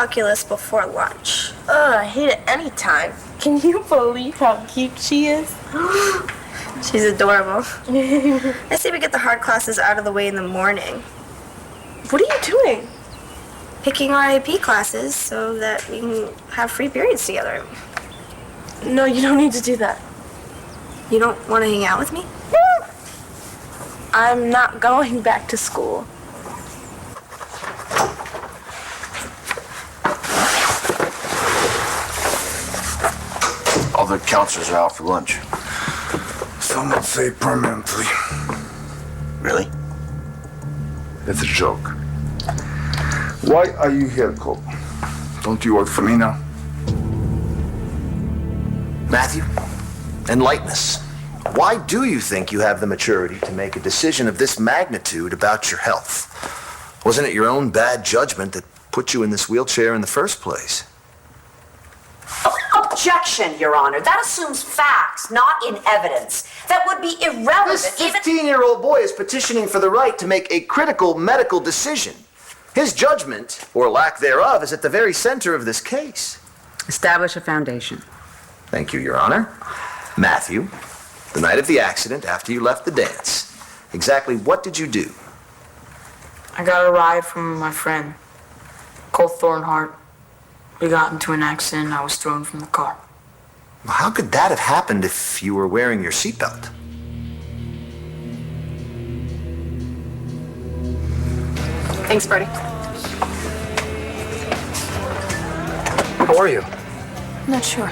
calculus before lunch. Ugh, I hate it any time. Can you believe how cute she is? She's adorable. I say we get the hard classes out of the way in the morning. What are you doing? Picking our AP classes so that we can have free periods together. No, you don't need to do that. You don't want to hang out with me? I'm not going back to school. All the counselors are out for lunch. Some would say permanently. Really? It's a joke. Why are you here, Cole? Don't you work for me now? Matthew, enlighten us. Why do you think you have the maturity to make a decision of this magnitude about your health? Wasn't it your own bad judgment that put you in this wheelchair in the first place? Objection, Your Honor. That assumes facts, not in evidence. That would be irrelevant. This 15-year-old boy is petitioning for the right to make a critical medical decision. His judgment, or lack thereof, is at the very center of this case. Establish a foundation. Thank you, Your Honor. Matthew, the night of the accident, after you left the dance, exactly what did you do? I got a ride from my friend, Cole Thornhart. We got into an accident and I was thrown from the car. Well, how could that have happened if you were wearing your seatbelt? Thanks, Bertie. How are you? I'm not sure.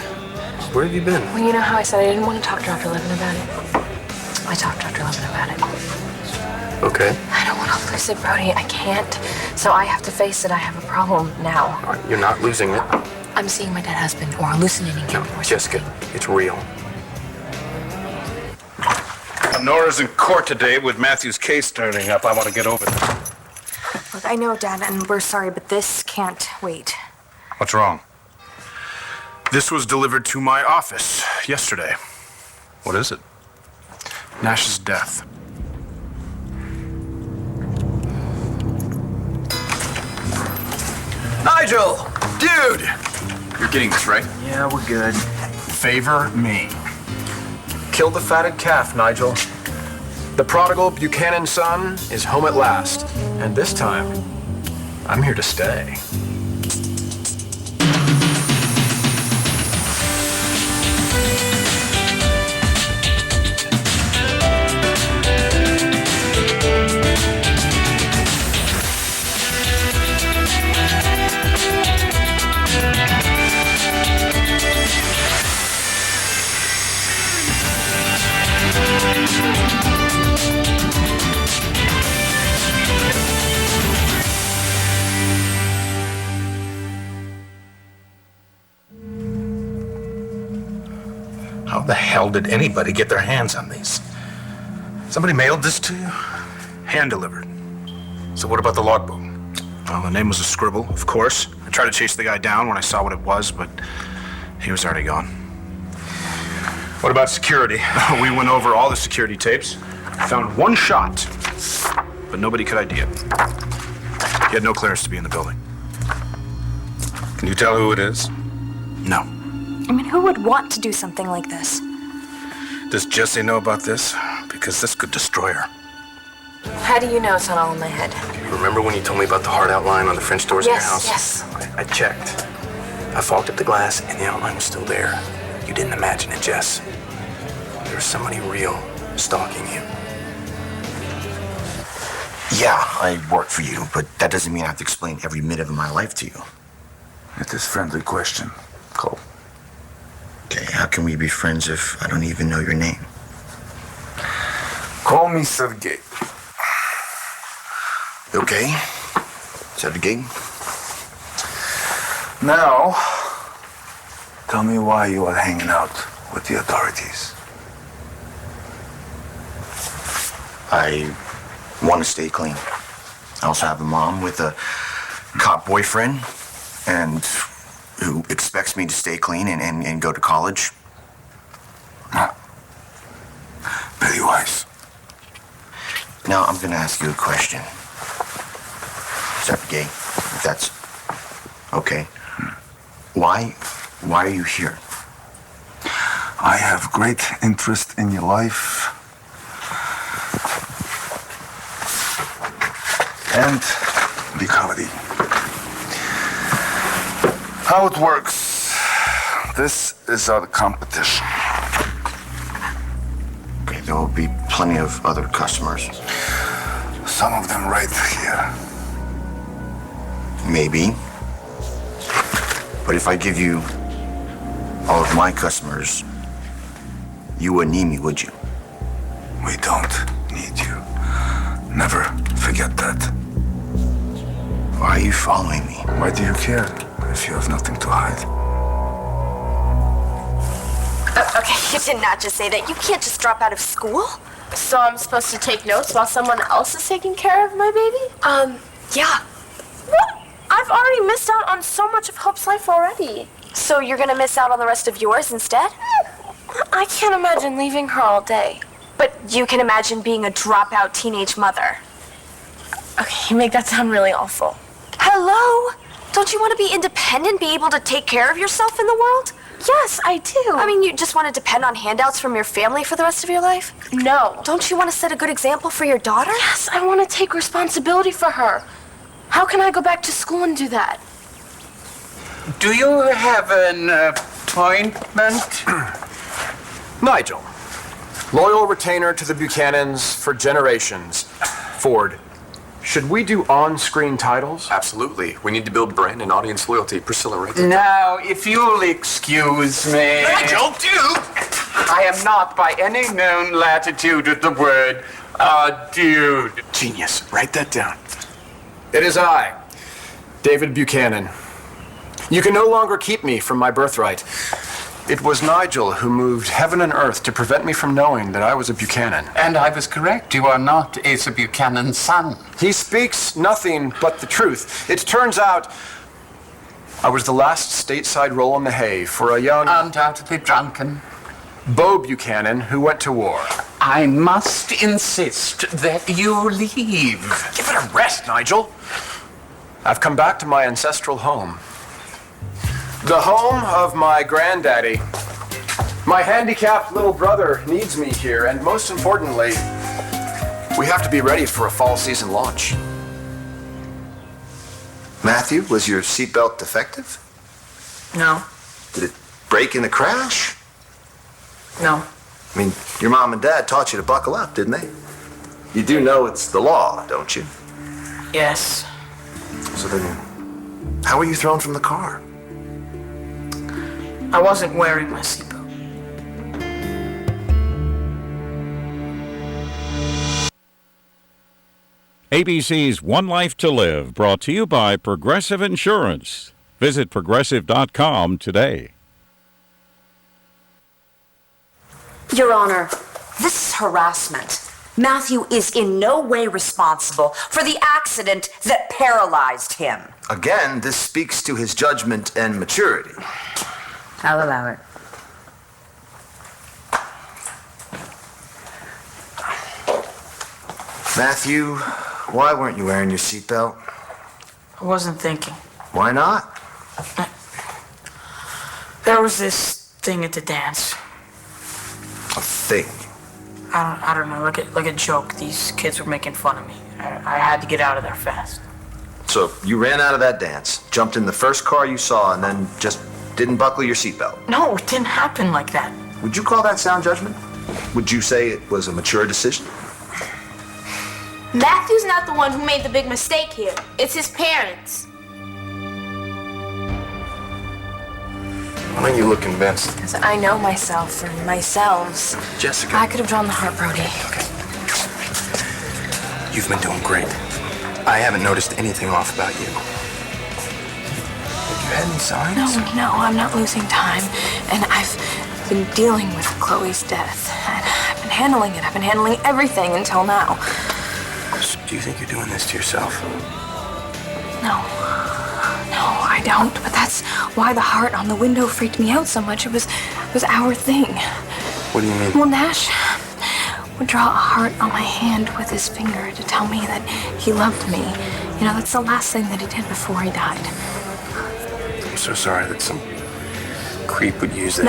Where have you been? Well, you know how I said I didn't want to talk to Dr. Levin about it? I talked to Dr. Levin about it. Okay. I don't want to lose it, Brody. I can't. So I have to face it. I have a problem now. All right, you're not losing it. I'm seeing my dead husband or hallucinating him or Jessica, something. it's real. Nora's in court today with Matthew's case starting up. I want to get over that. Look, I know, Dad, and we're sorry, but this can't wait. What's wrong? This was delivered to my office yesterday. What is it? Nash's death. Nigel! Dude! You're getting this, right? Yeah, we're good. Favor me. Kill the fatted calf, Nigel. The prodigal Buchanan son is home at last. And this time, I'm here to stay. How the hell did anybody get their hands on these? Somebody mailed this to you? Hand delivered. So what about the logbook? Well, the name was a scribble, of course. I tried to chase the guy down when I saw what it was, but he was already gone. What about security? We went over all the security tapes, found one shot, but nobody could ID it. He had no clearance to be in the building. Can you tell who it is? No. I mean, who would want to do something like this? Does Jessie know about this? Because this could destroy her. How do you know it's not all in my head? Remember when you told me about the hard outline on the French doors in your house? Yes. I checked. I fogged up the glass and the outline was still there. You didn't imagine it, Jess. There was somebody real stalking you. Yeah, I work for you, but that doesn't mean I have to explain every minute of my life to you. It is a friendly question, Cole. Okay, how can we be friends if I don't even know your name? Call me Sergey. Okay, Sergey. Now, tell me why you are hanging out with the authorities. I want to stay clean. I also have a mom with a cop boyfriend and who expects me to stay clean and go to college. Very wise. Now, I'm going to ask you a question. Sergey, if that's Okay. Why are you here? I have great interest in your life and recovery. How it works. This is our competition. Okay, there will be plenty of other customers. Some of them right here. Maybe. But if I give you all of my customers, you wouldn't need me, would you? We don't need you. Never forget that. Why are you following me? Why do you care if you have nothing to hide? Okay, you did not just say that. You can't just drop out of school. So I'm supposed to take notes while someone else is taking care of my baby? Yeah. What? I've already missed out on so much of Hope's life already. So you're gonna miss out on the rest of yours instead? I can't imagine leaving her all day. But you can imagine being a dropout teenage mother. Okay, you make that sound really awful. Hello? Don't you want to be independent, be able to take care of yourself in the world? Yes, I do. I mean, you just want to depend on handouts from your family for the rest of your life? No. Don't you want to set a good example for your daughter? Yes, I want to take responsibility for her. How can I go back to school and do that? Do you have an appointment? Nigel, loyal retainer to the Buchanans for generations. Ford, should we do on-screen titles? Absolutely. We need to build brand and audience loyalty. Priscilla, right there. Now, if you'll excuse me... Nigel, dude! I am not by any known latitude of the word, dude. Genius. Write that down. It is I, David Buchanan. You can no longer keep me from my birthright. It was Nigel who moved heaven and earth to prevent me from knowing that I was a Buchanan. And I was correct. You are not Asa Buchanan's son. He speaks nothing but the truth. It turns out I was the last stateside roll in the hay for a young... Undoubtedly drunken. Beau Buchanan who went to war. I must insist that you leave. Give it a rest, Nigel. I've come back to my ancestral home. The home of my granddaddy. My handicapped little brother needs me here, and most importantly, we have to be ready for a fall season launch. Matthew, was your seatbelt defective? No. Did it break in the crash? No. I mean, your mom and dad taught you to buckle up, didn't they? You do know it's the law, don't you? Yes. So then, how were you thrown from the car? I wasn't wearing my seatbelt. ABC's One Life to Live, brought to you by Progressive Insurance. Visit Progressive.com today. Your Honor, this is harassment. Matthew is in no way responsible for the accident that paralyzed him. Again, this speaks to his judgment and maturity. I'll allow it. Matthew, why weren't you wearing your seatbelt? I wasn't thinking. Why not? There was this thing at the dance. A thing? I don't know, like a joke. These kids were making fun of me. I had to get out of there fast. So you ran out of that dance, jumped in the first car you saw, and then just didn't buckle your seatbelt? No, it didn't happen like that. Would you call that sound judgment? Would you say it was a mature decision? Matthew's not the one who made the big mistake here. It's his parents. Why don't you look convinced? Because I know myself and myself. Jessica. I could have drawn the heart, Brody. Okay. You've been doing great. I haven't noticed anything off about you. Have you had any signs? No, I'm not losing time. And I've been dealing with Chloe's death. And I've been handling it. I've been handling everything until now. So do you think you're doing this to yourself? No, I don't. But that's why the heart on the window freaked me out so much. It was our thing. What do you mean? Well, Nash would draw a heart on my hand with his finger to tell me that he loved me. You know, that's the last thing that he did before he died. I'm so sorry that some creep would use that.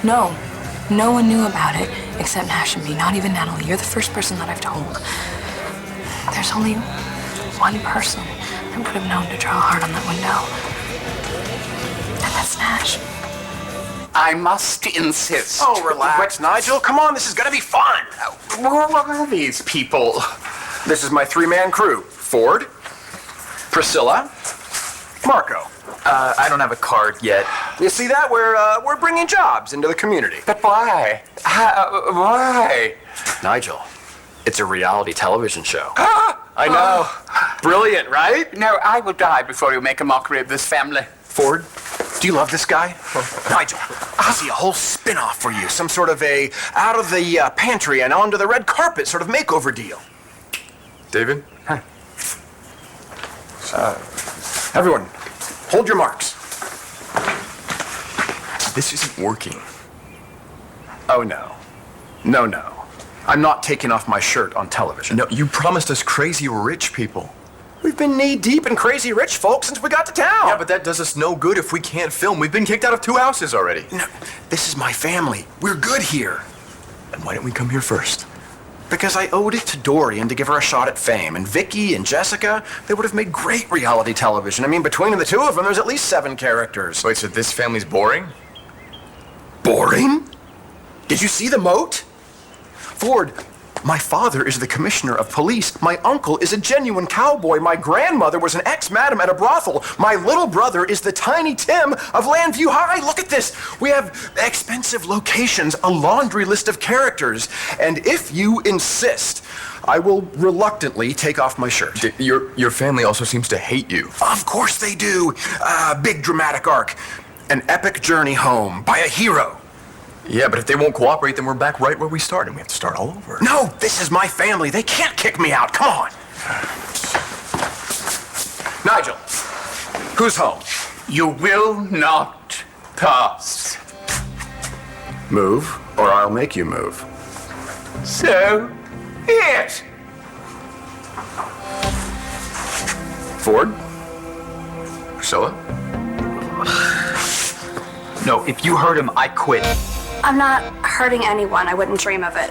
No one knew about it except Nash and me, not even Natalie. You're the first person that I've told. There's only one person that would have known to draw a heart on that window. And that's Nash. I must insist. Oh, relax, Nigel. Come on, this is gonna be fun. What are these people? This is my three-man crew. Ford, Priscilla, Marco. I don't have a card yet. You see that? We're bringing jobs into the community. But why? Why? Nigel, it's a reality television show. I know. Brilliant, right? No, I will die before you make a mockery of this family. Ford, do you love this guy? Nigel, I see a whole spin-off for you. Some sort of a out of the pantry and onto the red carpet sort of makeover deal. David? Huh. Everyone, hold your marks. This isn't working. Oh, no. No. I'm not taking off my shirt on television. No, you promised us crazy rich people. We've been knee-deep in crazy rich folks since we got to town. Yeah, but that does us no good if we can't film. We've been kicked out of 2 houses already. No, this is my family. We're good here. And why didn't we come here first? Because I owed it to Dorian to give her a shot at fame. And Vicky and Jessica, they would have made great reality television. I mean, between the two of them, there's at least 7 characters. Wait, so this family's boring? Boring? Did you see the moat? Ford, my father is the commissioner of police. My uncle is a genuine cowboy. My grandmother was an ex-madam at a brothel. My little brother is the Tiny Tim of Landview High. Look at this. We have expensive locations, a laundry list of characters. And if you insist, I will reluctantly take off my shirt. Your family also seems to hate you. Of course they do. Big dramatic arc. An epic journey home by a hero. Yeah, but if they won't cooperate, then we're back right where we started. We have to start all over. No, this is my family. They can't kick me out. Come on. Nigel, who's home? You will not pass. Move, or I'll make you move. So, it. Ford? Priscilla? No, if you hurt him, I quit. I'm not hurting anyone. I wouldn't dream of it.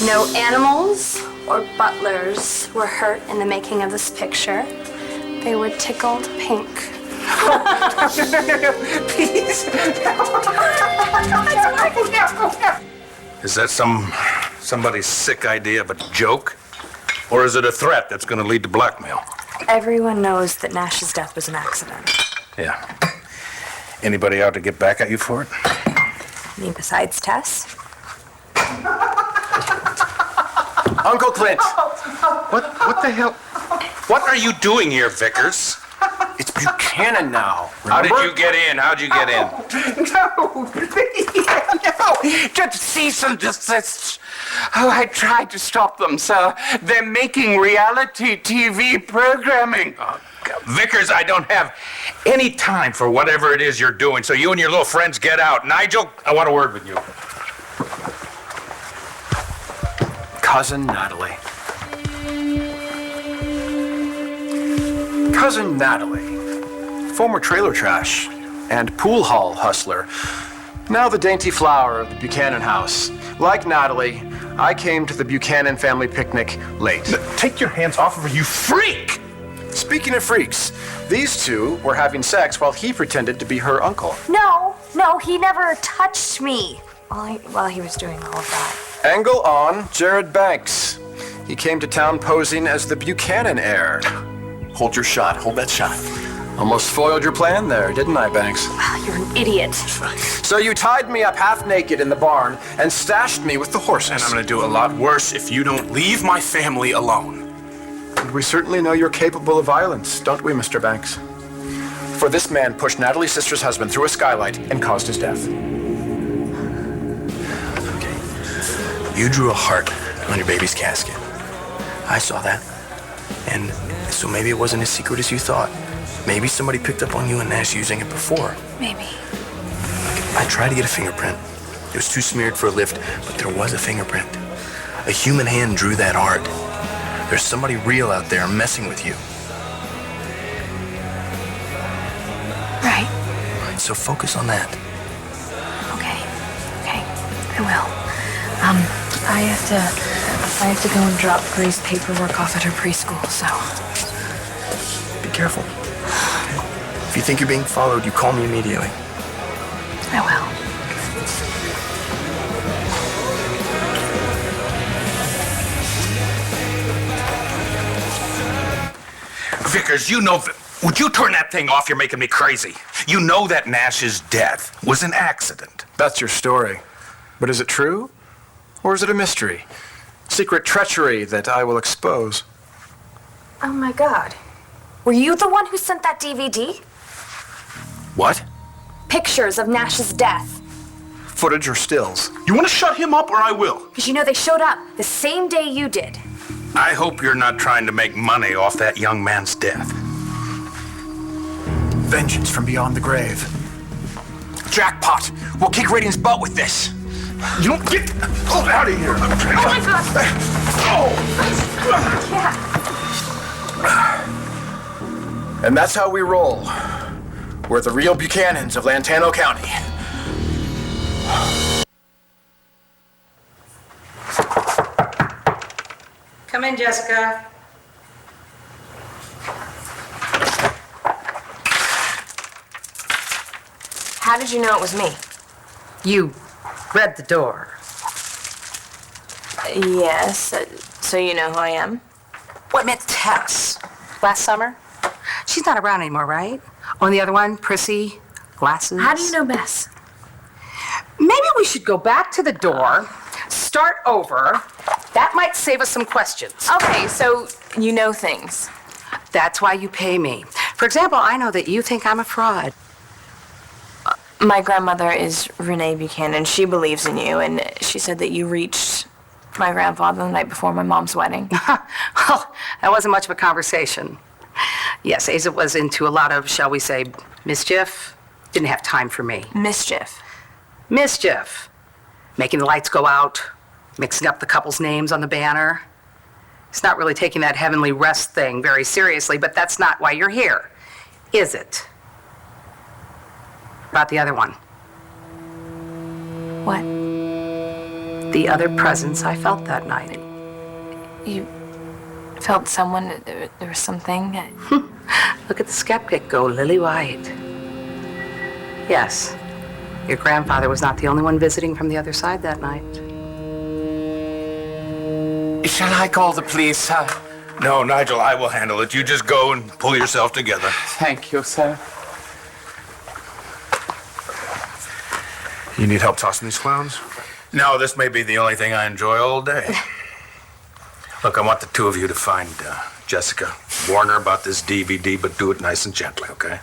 No animals or butlers were hurt in the making of this picture. They were tickled pink. No, please. Is that somebody's sick idea of a joke? Or is it a threat that's going to lead to blackmail? Everyone knows that Nash's death was an accident. Yeah. Anybody out to get back at you for it? You mean besides Tess? Uncle Clint! What the hell? What are you doing here, Vickers? It's Buchanan now. Remember? How did you get in? How'd you get in? No, just cease and desist. Oh, I tried to stop them, sir. They're making reality TV programming. Vickers, I don't have any time for whatever it is you're doing, so you and your little friends get out. Nigel, I want a word with you. Cousin Natalie. Cousin Natalie. Former trailer trash and pool hall hustler. Now the dainty flower of the Buchanan house. Like Natalie, I came to the Buchanan family picnic late. Take your hands off of her, you freak! Speaking of freaks, these two were having sex while he pretended to be her uncle. No, he never touched me while he was doing all of that. Angle on Jared Banks. He came to town posing as the Buchanan heir. Hold your shot. Hold that shot. Almost foiled your plan there, didn't I, Banks? You're an idiot. So you tied me up half naked in the barn and stashed me with the horses. And I'm going to do a lot worse if you don't leave my family alone. We certainly know you're capable of violence, don't we, Mr. Banks? For this man pushed Natalie's sister's husband through a skylight and caused his death. Okay. You drew a heart on your baby's casket. I saw that. And so maybe it wasn't as secret as you thought. Maybe somebody picked up on you and Nash using it before. Maybe. I tried to get a fingerprint. It was too smeared for a lift, but there was a fingerprint. A human hand drew that art. There's somebody real out there messing with you. so focus on that. Okay, I will. I have to go and drop Gray's paperwork off at her preschool, so. Be careful. Okay? If you think you're being followed, you call me immediately. I will. Vickers, you know, would you turn that thing off? You're making me crazy. You know that Nash's death was an accident. That's your story. But is it true? Or is it a mystery? Secret treachery that I will expose. Oh my God. Were you the one who sent that DVD? What? Pictures of Nash's death. Footage or stills? You want to shut him up or I will? Because you know they showed up the same day you did. I hope you're not trying to make money off that young man's death. Vengeance from beyond the grave. Jackpot! We'll kick ratings butt with this. You don't get out of here. Oh my God! Yeah. And that's how we roll. We're the real Buchanans of Lantano County. Come in, Jessica. How did you know it was me? You read the door. Yes, so you know who I am? What meant Tess? Last summer? She's not around anymore, right? Oh, and the other one, Prissy, glasses. How do you know Bess? Maybe we should go back to the door, start over. That might save us some questions. Okay, so you know things. That's why you pay me. For example, I know that you think I'm a fraud. My grandmother is Renee Buchanan. She believes in you, and she said that you reached my grandfather the night before my mom's wedding. Well, that wasn't much of a conversation. Yes, Asa was into a lot of, shall we say, mischief. Didn't have time for me. Mischief. Mischief. Making the lights go out, mixing up the couple's names on the banner. It's not really taking that heavenly rest thing very seriously, but that's not why you're here, is it? About the other one. What? The other presence I felt that night. You felt someone, there was something? Look at the skeptic go, Lily White. Yes, your grandfather was not the only one visiting from the other side that night. Shall I call the police, sir? No, Nigel, I will handle it. You just go and pull yourself together. Thank you, sir. You need help tossing these clowns? No, this may be the only thing I enjoy all day. Look, I want the two of you to find Jessica. Warn her about this DVD, but do it nice and gently, okay?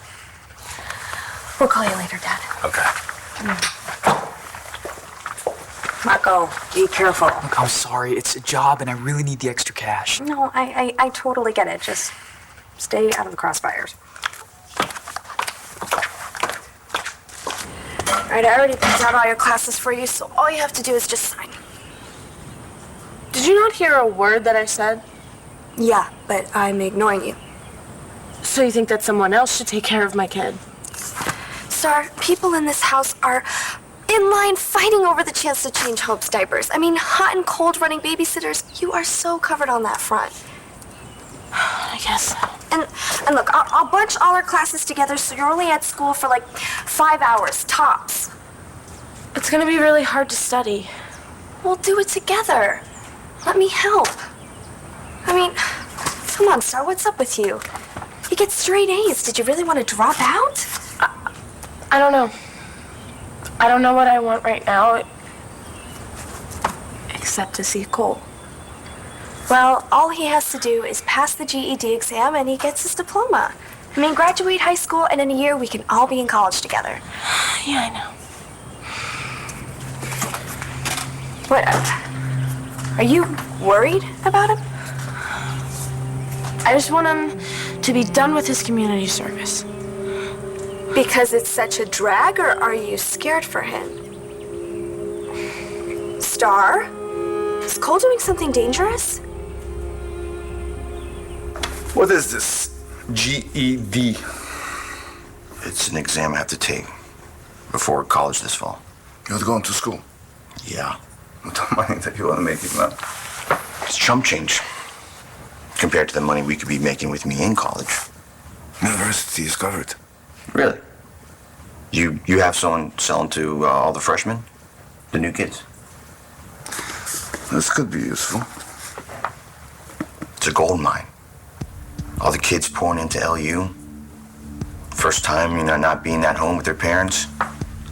We'll call you later, Dad. Okay. Marco, be careful. Look, I'm sorry. It's a job, and I really need the extra cash. No, I totally get it. Just stay out of the crossfires. All right, I already picked out all your classes for you, so all you have to do is just sign. Did you not hear a word that I said? Yeah, but I'm ignoring you. So you think that someone else should take care of my kid? Star, people in this house are in line fighting over the chance to change Hope's diapers. I mean, hot and cold running babysitters. You are so covered on that front. I guess. And look, I'll bunch all our classes together so you're only at school for like 5 hours, tops. It's gonna be really hard to study. We'll do it together. Let me help. I mean, come on, Star, what's up with you? You get straight A's. Did you really want to drop out? I don't know. I don't know what I want right now, except to see Cole. Well, all he has to do is pass the GED exam and he gets his diploma. I mean, graduate high school and in a year we can all be in college together. Yeah, I know. What? Are you worried about him? I just want him to be done with his community service. Because it's such a drag, or are you scared for him? Star? Is Cole doing something dangerous? What is this GED? It's an exam I have to take before college this fall. You're going to school? Yeah. With the money that you want to make it now? It's chump change compared to the money we could be making with me in college. University is covered. Really? You have someone selling to all the freshmen? The new kids? This could be useful. It's a gold mine. All the kids pouring into LU. First time, not being at home with their parents.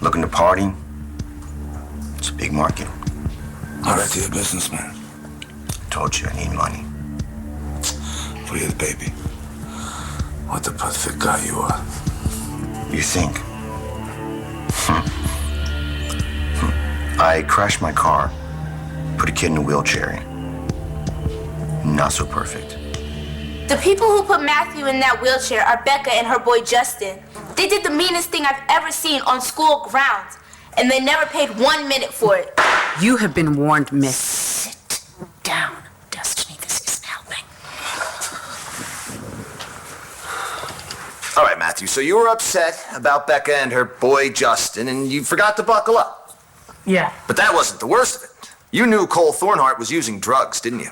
Looking to party. It's a big market. I bet you're a businessman. Told you I need money. Weird, baby. What a perfect guy you are. You think? I crashed my car. Put a kid in a wheelchair. Not so perfect. The people who put Matthew in that wheelchair are Becca and her boy Justin. They did the meanest thing I've ever seen on school grounds, and they never paid 1 minute for it. You have been warned, miss. Sit down, Destiny. This isn't helping. All right, Matthew, so you were upset about Becca and her boy Justin, and you forgot to buckle up. Yeah, But that wasn't the worst of it. You knew Cole Thornhart was using drugs, didn't you?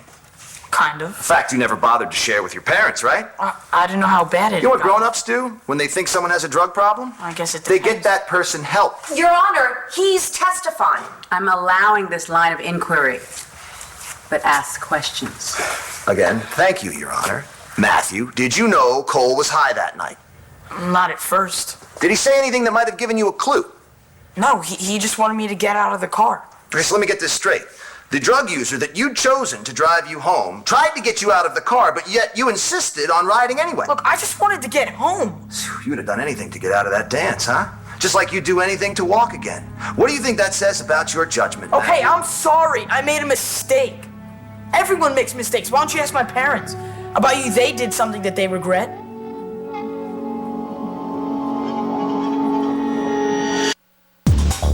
kind of. A fact you never bothered to share with your parents, right? I didn't know how bad it You know what got. grown-ups do when they think someone has a drug problem? I guess it They depends. get that person help. Your Honor, he's testifying. I'm allowing this line of inquiry, but ask questions. Again, thank you, Your Honor. Matthew, did you know Cole was high that night? Not at first. Did he say anything that might have given you a clue? No, he just wanted me to get out of the car. Okay, so let me get this straight. The drug user that you'd chosen to drive you home tried to get you out of the car, but yet you insisted on riding anyway. Look, I just wanted to get home. You'd have done anything to get out of that dance, huh? Just like you'd do anything to walk again. What do you think that says about your judgment, Okay, Matthew? I'm sorry. I made a mistake. Everyone makes mistakes. Why don't you ask my parents? About you, they did something that they regret.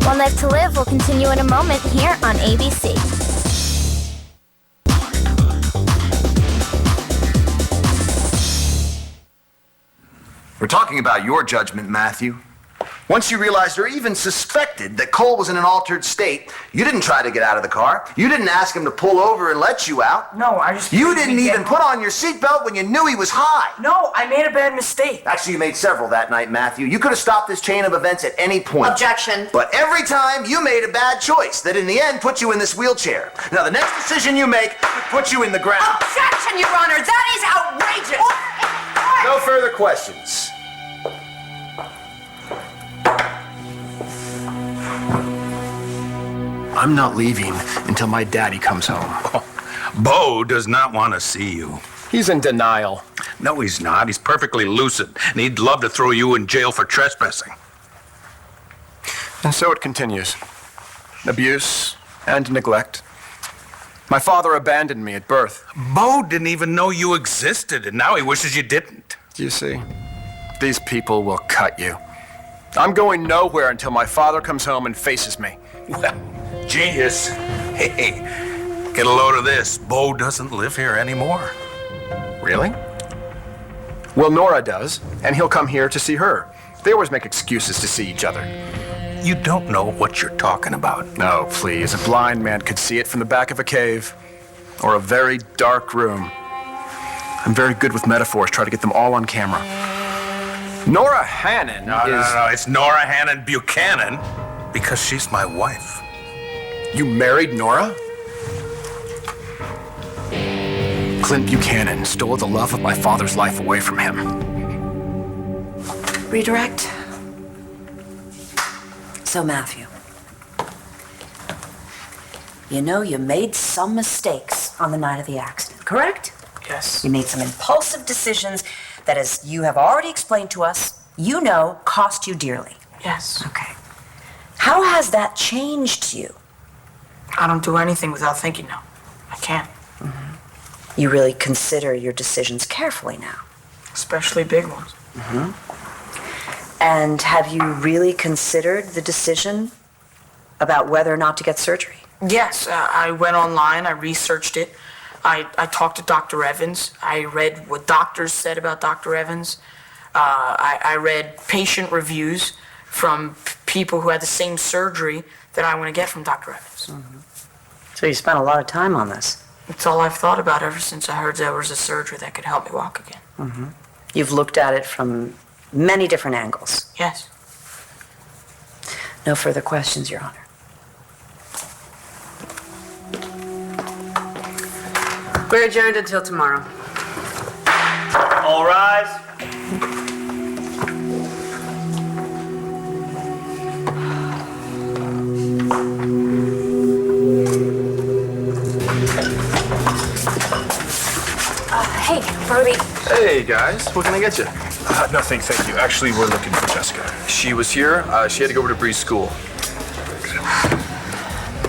One Life to Live will continue in a moment here on ABC. We're talking about your judgment, Matthew. Once you realized or even suspected that Cole was in an altered state, you didn't try to get out of the car. You didn't ask him to pull over and let you out. No, I just... You didn't even put on your seatbelt when you knew he was high. No, I made a bad mistake. Actually, you made several that night, Matthew. You could have stopped this chain of events at any point. Objection. But every time you made a bad choice that in the end put you in this wheelchair. Now, the next decision you make could put you in the ground. Objection, Your Honor. That is outrageous. No further questions. I'm not leaving until my daddy comes home. Bo does not want to see you. He's in denial. No, he's not. He's perfectly lucid, and he'd love to throw you in jail for trespassing. And so it continues. Abuse and neglect. My father abandoned me at birth. Bo didn't even know you existed, and now he wishes you didn't. You see, these people will cut you. I'm going nowhere until my father comes home and faces me. Well, genius. Hey, get a load of this. Bo doesn't live here anymore. Really? Well, Nora does, and he'll come here to see her. They always make excuses to see each other. You don't know what you're talking about. No, please. A blind man could see it from the back of a cave or a very dark room. I'm very good with metaphors. Try to get them all on camera. Nora Hannon No, it's Nora Hannon Buchanan because she's my wife. You married Nora? Clint Buchanan stole the love of my father's life away from him. Redirect. So, Matthew, you know you made some mistakes on the night of the accident, correct? Yes. You made some impulsive decisions that, as you have already explained to us, you know cost you dearly. Yes. Okay. How has that changed you? I don't do anything without thinking now. I can't. You really consider your decisions carefully now. Especially big ones. And have you really considered the decision about whether or not to get surgery? Yes, I went online, I researched it. I talked to Dr. Evans. I read what doctors said about Dr. Evans. I read patient reviews from people who had the same surgery that I want to get from Dr. Evans. So you spent a lot of time on this. It's all I've thought about ever since I heard there was a surgery that could help me walk again. You've looked at it from many different angles. Yes. No further questions, Your Honor. We're adjourned until tomorrow. All rise. Hey, Brody. Hey, guys. What can I get you? Nothing, thank you. Actually, we're looking for Jessica. She was here. She had to go over to Bree's school.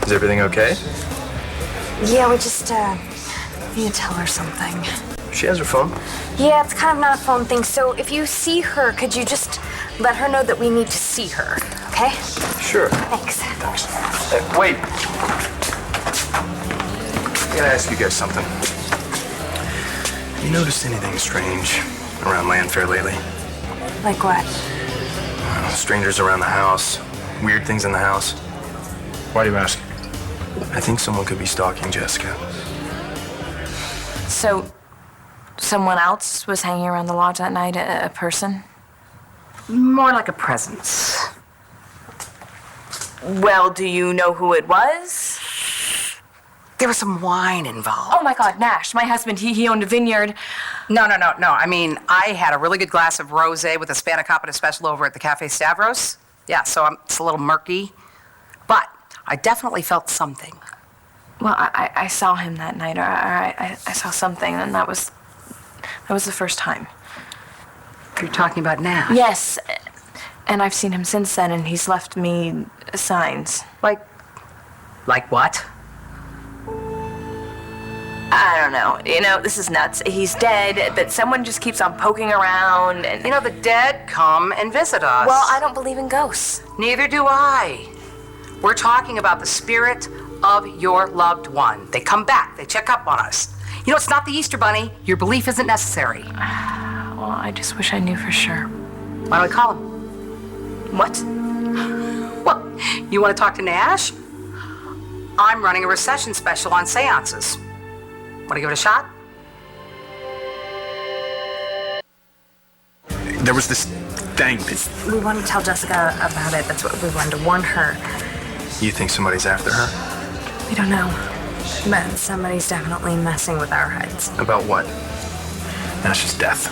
Is everything okay? Yeah, we just, need to tell her something. She has her phone. Yeah, it's kind of not a phone thing, so if you see her, could you just let her know that we need to see her, okay? Sure. Thanks. Wait. I gotta ask you guys something. Have you noticed anything strange around my unfair lately? Like what? Strangers around the house, weird things in the house. Why do you ask? I think someone could be stalking Jessica. So, someone else was hanging around the lodge that night, a person? More like a presence. Well, do you know who it was? There was some wine involved. Oh my God, Nash, my husband, he owned a vineyard. No. I mean, I had a really good glass of rosé with a Spanakopita special over at the Cafe Stavros. Yeah, so it's a little murky. But I definitely felt something. Well, I saw him that night, or I saw something, and that was the first time. You're talking about Nash? Yes, and I've seen him since then, and he's left me signs. Like what? I don't know. You know, this is nuts. He's dead, but someone just keeps on poking around, and... You know, the dead come and visit us. Well, I don't believe in ghosts. Neither do I. We're talking about the spirit of your loved one. They come back. They check up on us. You know, it's not the Easter Bunny. Your belief isn't necessary. Well, I just wish I knew for sure. Why don't we call him? What? Well, you want to talk to Nash? I'm running a recession special on seances. Want to give it a shot? There was this thing. We want to tell Jessica about it. That's what we wanted to warn her. You think somebody's after her? We don't know. But somebody's definitely messing with our heads. About what? Nash's death.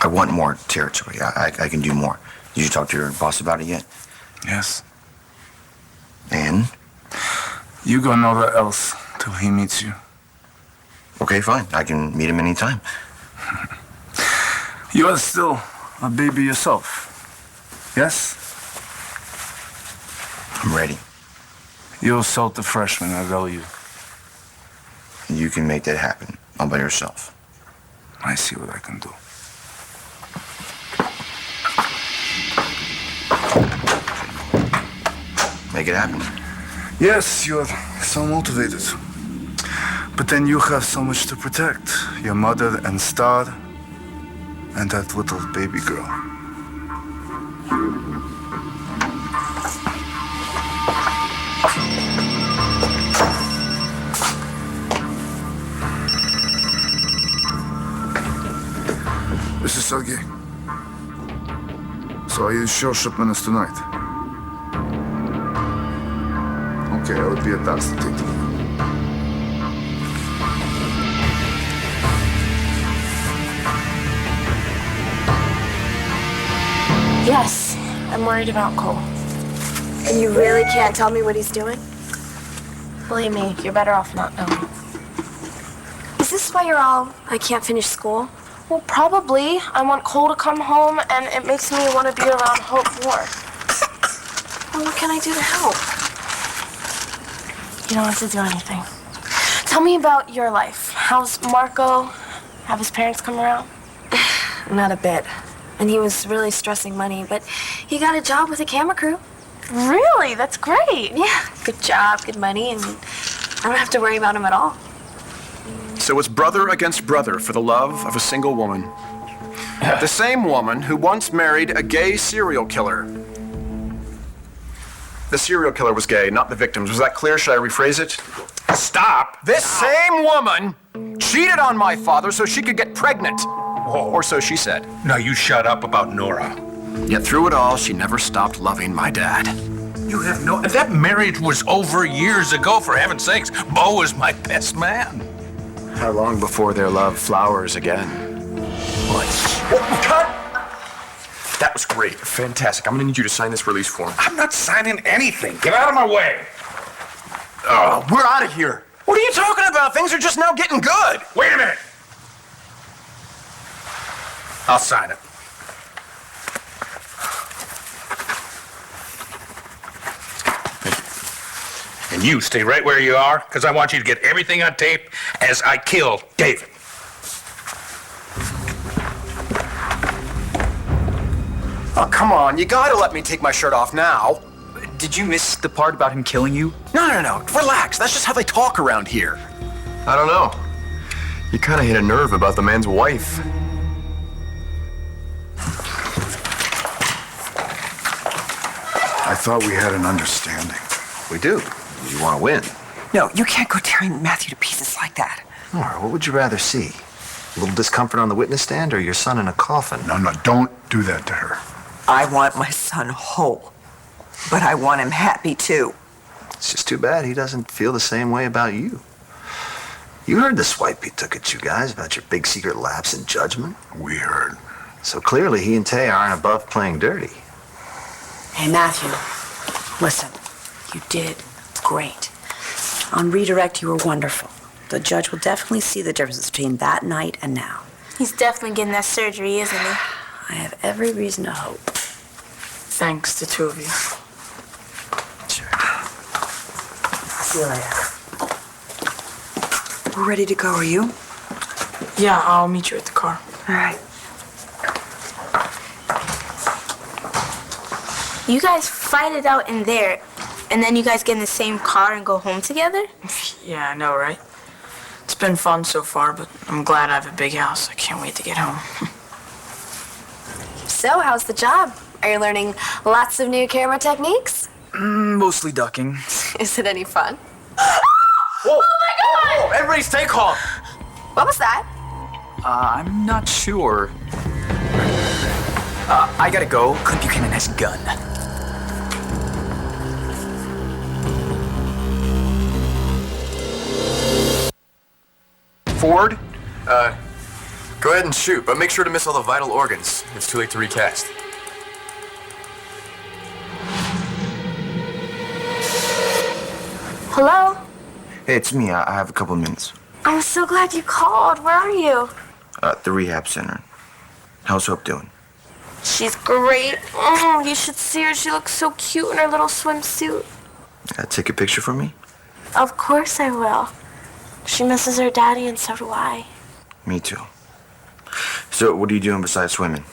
I want more territory. I can do more. Did you talk to your boss about it yet? Yes. And? You go nowhere else till he meets you. Okay, fine. I can meet him anytime. You are still a baby yourself. Yes? I'm ready. You're salt the freshman, I tell you. You can make that happen all by yourself. I see what I can do. Make it happen. Yes, you're so motivated. But then you have so much to protect. Your mother and Star, and that little baby girl. This is Sergey. So are you sure shipment is tonight? Okay, I would be at that to take the Yes, I'm worried about Cole. And you really can't tell me what he's doing? Believe me, you're better off not knowing. Is this why you're all, I can't finish school? Well, probably. I want Cole to come home, and it makes me want to be around Hope more. Well, what can I do to help? You don't have to do anything. Tell me about your life. How's Marco? Have his parents come around? Not a bit. And he was really stressing money, but he got a job with a camera crew. Really? That's great. Yeah, good job, good money, and I don't have to worry about him at all. So it's brother against brother for the love of a single woman. The same woman who once married a gay serial killer. The serial killer was gay, not the victims. Was that clear? Should I rephrase it? Stop! This same woman cheated on my father so she could get pregnant. Whoa. Or so she said. Now you shut up about Nora. Yet through it all, she never stopped loving my dad. You have no... That marriage was over years ago, for heaven's sakes. Bo was my best man. How long before their love flowers again? What? Cut! That was great. Fantastic. I'm gonna need you to sign this release form. I'm not signing anything. Get out of my way. Oh, we're out of here. What are you talking about? Things are just now getting good. Wait a minute. I'll sign it. And you stay right where you are, because I want you to get everything on tape as I kill David. Oh, come on. You gotta let me take my shirt off now. Did you miss the part about him killing you? No. Relax. That's just how they talk around here. I don't know. You kind of hit a nerve about the man's wife. I thought we had an understanding. We do. You want to win. No, you can't go tearing Matthew to pieces like that. Nora, what would you rather see? A little discomfort on the witness stand or your son in a coffin? No, don't do that to her. I want my son whole, but I want him happy too. It's just too bad he doesn't feel the same way about you. You heard the swipe he took at you guys about your big secret lapse in judgment. We heard. So clearly he and Tay aren't above playing dirty. Hey, Matthew, listen, you did great. On redirect, you were wonderful. The judge will definitely see the difference between that night and now. He's definitely getting that surgery, isn't he? I have every reason to hope. Thanks, the two of you. Sure. See you later. We're ready to go, are you? Yeah, I'll meet you at the car. All right. You guys fight it out in there, and then you guys get in the same car and go home together? Yeah, I know, right? It's been fun so far, but I'm glad I have a big house. I can't wait to get home. So, how's the job? Are you learning lots of new camera techniques? Mostly ducking. Is it any fun? Whoa! Oh my God! Whoa, everybody stay calm. What was that? I'm not sure. I gotta go. Clint Buchanan has a gun. Ford, go ahead and shoot, but make sure to miss all the vital organs. It's too late to recast. Hello? Hey, it's me. I have a couple of minutes. I'm so glad you called. Where are you? The rehab center. How's Hope doing? She's great. Oh, you should see her. She looks so cute in her little swimsuit. Take a picture for me? Of course I will. She misses her daddy, and so do I. Me too. So, what are you doing besides swimming?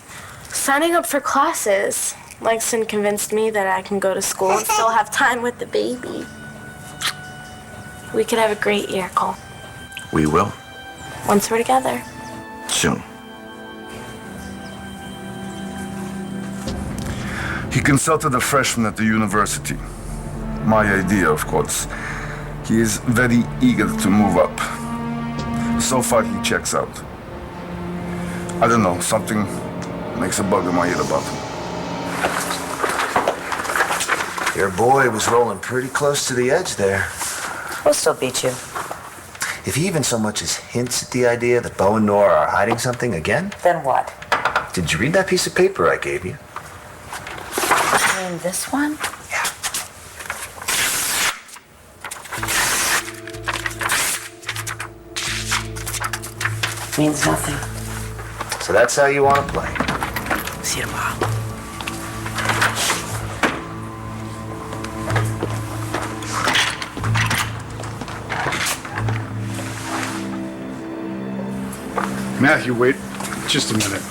Signing up for classes. Langston convinced me that I can go to school and still have time with the baby. We could have a great year, Cole. We will. Once we're together. Soon. He consulted a freshman at the university. My idea, of course. He is very eager to move up. So far, he checks out. I don't know, something makes a bug in my ear about him. Your boy was rolling pretty close to the edge there. We'll still beat you. If he even so much as hints at the idea that Bo and Nora are hiding something again... Then what? Did you read that piece of paper I gave you? You mean this one? Yeah. Means nothing. So that's how you want to play. See you tomorrow. Matthew, wait just a minute.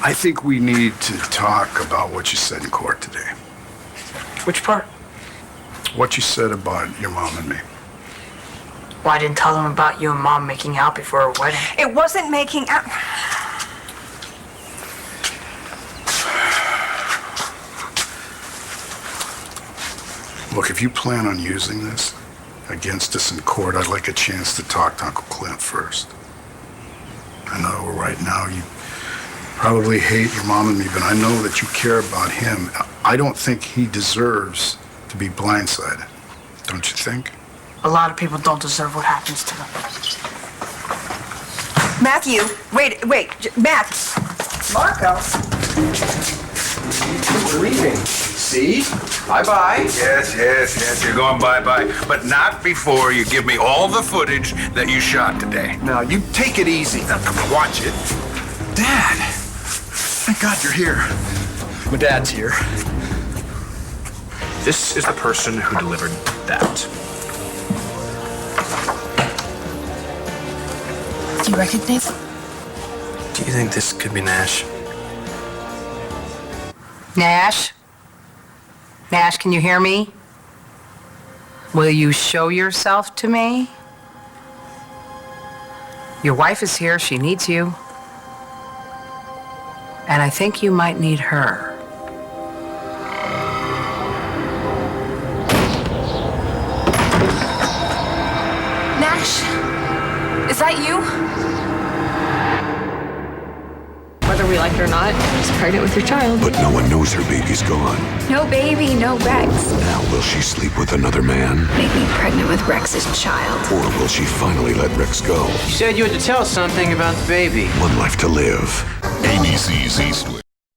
I think we need to talk about what you said in court today. Which part? What you said about your mom and me. Why didn't tell them about you and Mom making out before our wedding? It wasn't making out. Look, if you plan on using this against us in court, I'd like a chance to talk to Uncle Clint first. I know right now you probably hate your mom and me, but I know that you care about him. I don't think he deserves to be blindsided. Don't you think? A lot of people don't deserve what happens to them. Matthew, wait, Matthew. Marco. We're leaving. See? Bye-bye. Yes, you're going bye-bye. But not before you give me all the footage that you shot today. Now, you take it easy. Now, come on, watch it. Dad! Thank God you're here. My dad's here. This is the person who delivered that. Do you recognize him? Do you think this could be Nash? Nash? Nash, can you hear me? Will you show yourself to me? Your wife is here. She needs you. And I think you might need her. Nash? Is that you? Whether we like it or not, she's pregnant with your child. But no one knows her baby's gone. No baby, no Rex. Now will she sleep with another man? Make me pregnant with Rex's child. Or will she finally let Rex go? You said you had to tell us something about the baby. One life to live. ABC's Eastwood.